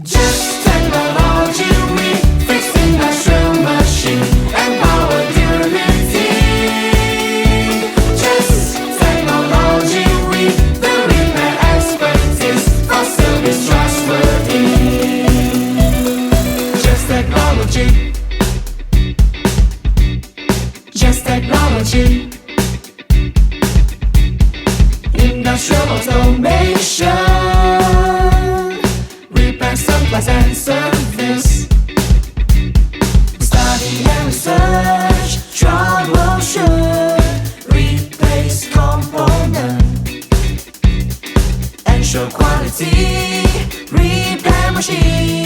Just technology, we fix industrial machine and power durability. Just technology, we the repair expertise for service trustworthy. Just technology. Just technology. Industrial automation, repair, supplies and service. Study and research, troubleshoot, replace component, ensure quality, repair machine.